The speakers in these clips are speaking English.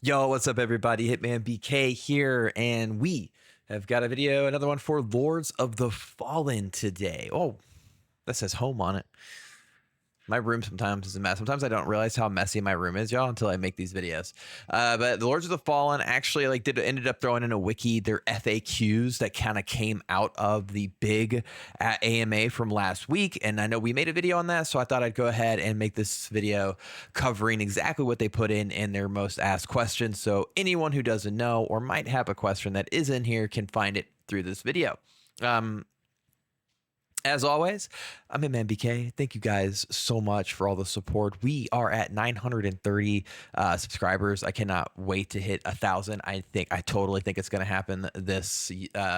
Yo, what's up, everybody? Hitmanbk here, and we have got a video, another one for Lords of the Fallen today. Oh, that says home on it. My room sometimes is a mess. Sometimes I don't realize how messy my room is, y'all, until I make these videos. But the Lords of the Fallen actually ended up throwing in a wiki their FAQs that kind of came out of the big AMA from last week. And I know we made a video on that, so I thought I'd go ahead and make this video covering exactly what they put in their most asked questions. So anyone who doesn't know or might have a question that is in here can find it through this video. As always, I'm Hitmanbk. Thank you guys so much for all the support. We are at 930 subscribers. I cannot wait to hit 1,000. I totally think it's going to happen this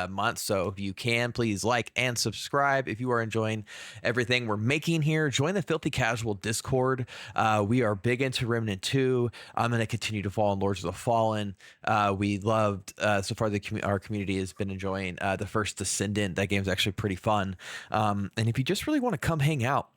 month. So if you can, please like and subscribe. If you are enjoying everything we're making here, join the Filthy Casual Discord. We are big into Remnant 2. I'm going to continue to follow Lords of the Fallen. We loved so far. Our community has been enjoying the first Descendant. That game's actually pretty fun. And if you just really want to come hang out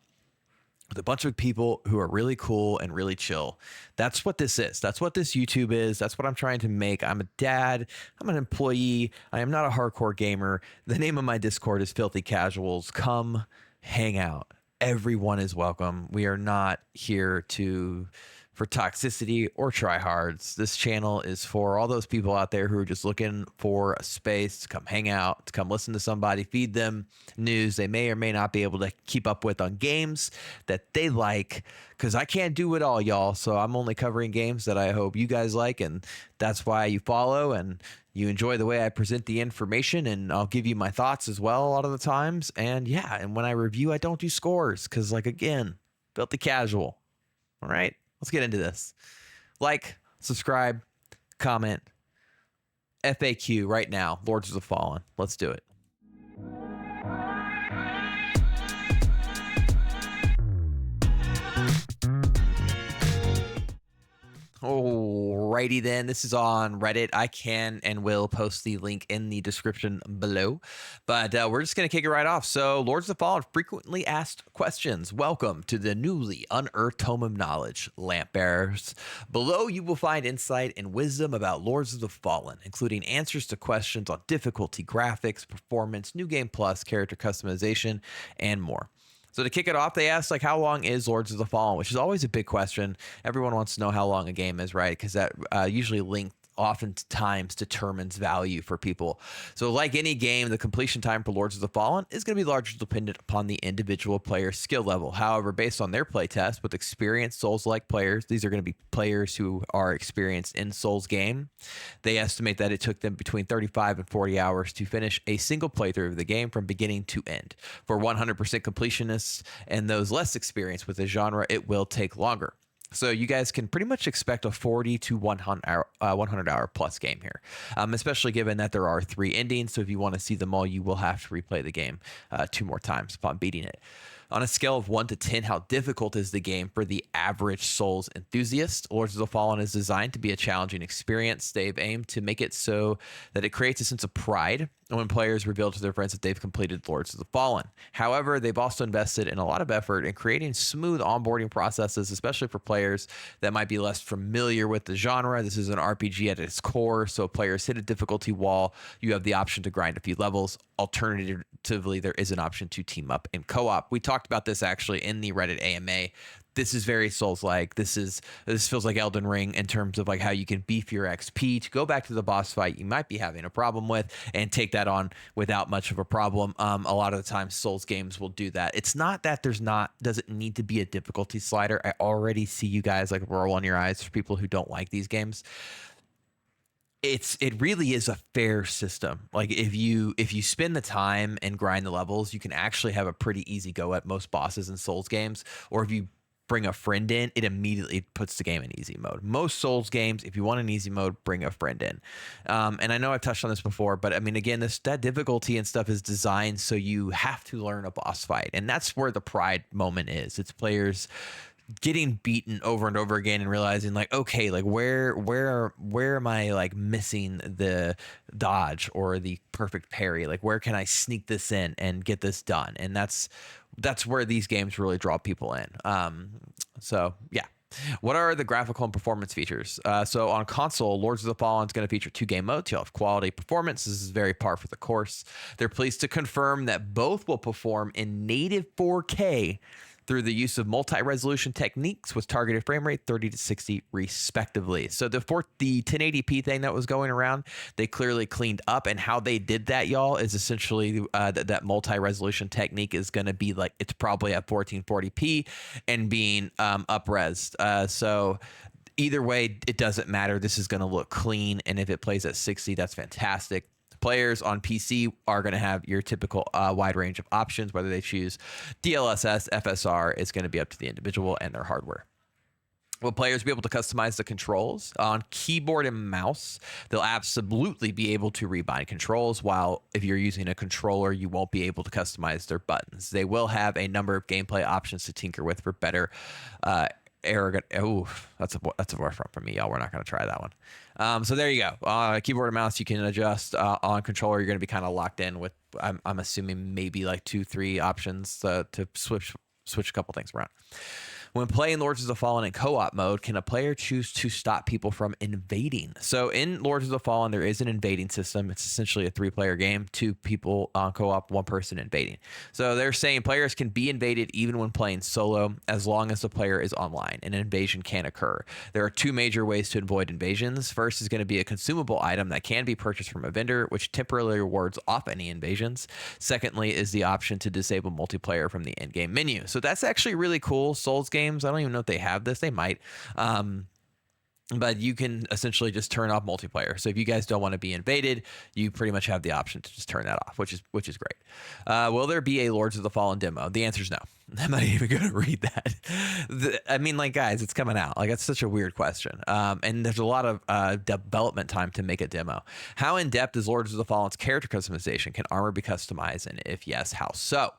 with a bunch of people who are really cool and really chill, that's what this is. That's what this YouTube is. That's what I'm trying to make. I'm a dad. I'm an employee. I am not a hardcore gamer. The name of my Discord is Filthy Casuals. Come hang out. Everyone is welcome. We are not here for toxicity or tryhards. This channel is for all those people out there who are just looking for a space to come hang out, to come listen to somebody, feed them news they may or may not be able to keep up with on games that they like, because I can't do it all, y'all. So I'm only covering games that I hope you guys like, and that's why you follow and you enjoy the way I present the information, and I'll give you my thoughts as well a lot of the times. And yeah, and when I review, I don't do scores because, like, again, Filthy Casual. All right, let's get into this. Like, subscribe, comment, FAQ right now. Lords of the Fallen. Let's do it. Alrighty then, this is on Reddit. I can and will post the link in the description below, but we're just going to kick it right off. So, Lords of the Fallen frequently asked questions. Welcome to the newly unearthed tome of knowledge, Lamp Bearers. Below, you will find insight and wisdom about Lords of the Fallen, including answers to questions on difficulty, graphics, performance, new game plus, character customization, and more. So to kick it off, they asked, like, how long is Lords of the Fallen, which is always a big question. Everyone wants to know how long a game is, right? Because that usually oftentimes determines value for people. So like any game, the completion time for Lords of the Fallen is going to be largely dependent upon the individual player's skill level. However, based on their playtest with experienced Souls-like players, these are going to be players who are experienced in Souls game. They estimate that it took them between 35 and 40 hours to finish a single playthrough of the game from beginning to end. For 100% completionists and those less experienced with the genre, it will take longer. So you guys can pretty much expect a 40 to 100 hour plus game here, especially given that there are 3 endings. So if you want to see them all, you will have to replay the game 2 more times upon beating it. On a scale of 1 to 10, how difficult is the game for the average Souls enthusiast? Lords of the Fallen is designed to be a challenging experience. They've aimed to make it so that it creates a sense of pride when players reveal to their friends that they've completed Lords of the Fallen. However, they've also invested in a lot of effort in creating smooth onboarding processes, especially for players that might be less familiar with the genre. This is an RPG at its core, so players hit a difficulty wall. You have the option to grind a few levels. Alternatively, there is an option to team up in co-op. We talked about this actually in the Reddit AMA. This is very Souls-like. This feels like Elden Ring in terms of like how you can beef your XP to go back to the boss fight you might be having a problem with and take that on without much of a problem. A lot of the time Souls games will do that. It's not that doesn't need to be a difficulty slider. I already see you guys like roll on your eyes for people who don't like these games. It really is a fair system. Like if you spend the time and grind the levels, you can actually have a pretty easy go at most bosses in Souls games. Or if you bring a friend in, it immediately puts the game in easy mode. Most Souls games, if you want an easy mode, bring a friend in. And I know I've touched on this before, but I mean, again, that difficulty and stuff is designed so you have to learn a boss fight. And that's where the pride moment is. It's players getting beaten over and over again and realizing like, okay, like where am I like missing the dodge or the perfect parry? Like where can I sneak this in and get this done? And that's where these games really draw people in. So yeah. What are the graphical and performance features? So on console, Lords of the Fallen is going to feature 2 game modes. You'll have quality performance. This is very par for the course. They're pleased to confirm that both will perform in native 4K through the use of multi-resolution techniques with targeted frame rate 30 to 60 respectively. So the 1080p thing that was going around, they clearly cleaned up, and how they did that, y'all, is essentially that multi-resolution technique is going to be like, it's probably at 1440p and being up-resed. So either way, it doesn't matter. This is going to look clean, and if it plays at 60, that's fantastic. Players on PC are going to have your typical wide range of options. Whether they choose DLSS, FSR, is going to be up to the individual and their hardware. Will players be able to customize the controls? On keyboard and mouse, they'll absolutely be able to rebind controls, while if you're using a controller, you won't be able to customize their buttons. They will have a number of gameplay options to tinker with for better arrogant. Oh, that's a warfront for me, y'all. We're not going to try that one. So there you go. Keyboard and mouse, you can adjust. On controller, you're going to be kind of locked in with, I'm assuming, maybe like 2-3 options to switch a couple things around. When playing Lords of the Fallen in co-op mode, can a player choose to stop people from invading? So in Lords of the Fallen, there is an invading system. It's essentially a 3-player game, 2 people on co-op, 1 person invading. So they're saying players can be invaded even when playing solo, as long as the player is online. An invasion can occur. There are 2 major ways to avoid invasions. First is going to be a consumable item that can be purchased from a vendor, which temporarily wards off any invasions. Secondly is the option to disable multiplayer from the in-game menu. So that's actually really cool. Souls games, I don't even know if they have this. They might. But you can essentially just turn off multiplayer. So if you guys don't want to be invaded, you pretty much have the option to just turn that off, which is great. Will there be a Lords of the Fallen demo? The answer is no. I'm not even going to read that. I mean, like, guys, it's coming out. Like, that's such a weird question. And there's a lot of development time to make a demo. How in depth is Lords of the Fallen's character customization? Can armor be customized? And if yes, how so?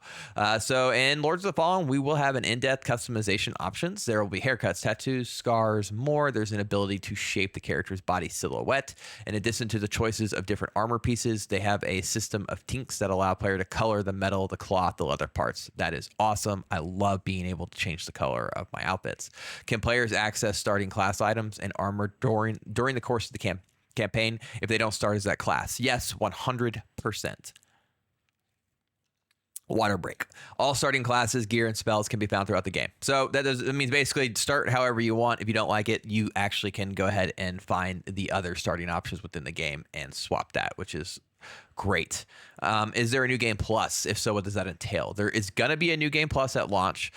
So in Lords of the Fallen, we will have an in-depth customization options. There will be haircuts, tattoos, scars, more. There's an ability to shape the character's body silhouette. In addition to the choices of different armor pieces, they have a system of tinks that allow a player to color the metal, the cloth, the leather parts. That is awesome. I love being able to change the color of my outfits. Can players access starting class items and armor during the course of the campaign if they don't start as that class? Yes, 100%. Water break. All starting classes, gear, and spells can be found throughout the game. So that means basically start however you want. If you don't like it, you actually can go ahead and find the other starting options within the game and swap that, which is great. Is there a new game plus? If so, what does that entail? There is going to be a new game plus at launch.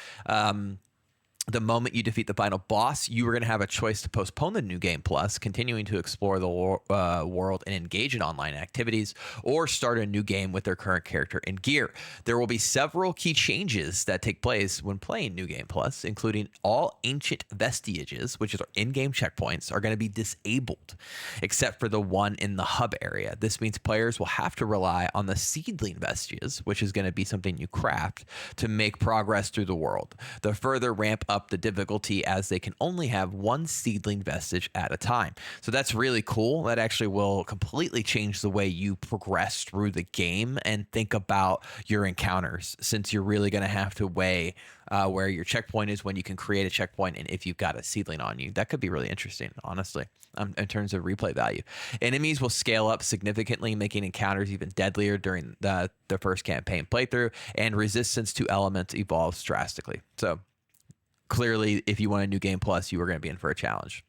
The moment you defeat the final boss, you are going to have a choice to postpone the New Game Plus, continuing to explore the world and engage in online activities, or start a new game with their current character and gear. There will be several key changes that take place when playing New Game Plus, including all ancient vestiges, which is our in-game checkpoints, are going to be disabled, except for the one in the hub area. This means players will have to rely on the seedling vestiges, which is going to be something you craft, to make progress through the world. The further ramp up the difficulty, as they can only have 1 seedling vestige at a time. So that's really cool. That actually will completely change the way you progress through the game and think about your encounters, since you're really going to have to weigh where your checkpoint is, when you can create a checkpoint, and if you've got a seedling on you. That could be really interesting, honestly, in terms of replay value. Enemies will scale up significantly, making encounters even deadlier during the first campaign playthrough, and resistance to elements evolves drastically. So clearly, if you want a New Game Plus, you are going to be in for a challenge.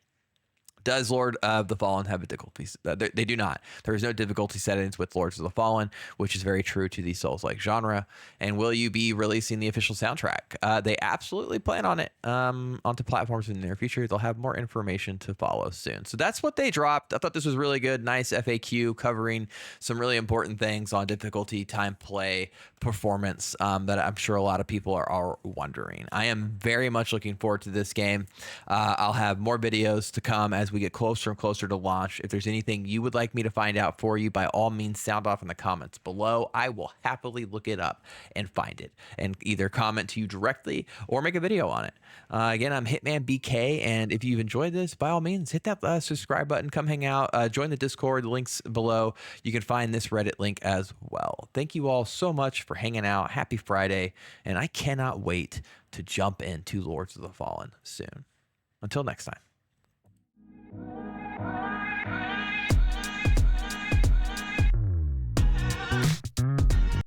Does Lord of the Fallen have a difficulty? They do not. There is no difficulty settings with Lords of the Fallen, which is very true to the Souls-like genre. And will you be releasing the official soundtrack? They absolutely plan on it onto platforms in the near future. They'll have more information to follow soon. So that's what they dropped. I thought this was really good. Nice FAQ covering some really important things on difficulty, time play, performance that I'm sure a lot of people are wondering. I am very much looking forward to this game. I'll have more videos to come as we get closer and closer to launch. If there's anything you would like me to find out for you, by all means, sound off in the comments below. I will happily look it up and find it and either comment to you directly or make a video on it. Again, I'm Hitmanbk, and if you've enjoyed this, by all means, hit that subscribe button, come hang out, join the Discord, the link's below. You can find this Reddit link as well. Thank you all so much for hanging out. Happy Friday, and I cannot wait to jump into Lords of the Fallen soon. Until next time.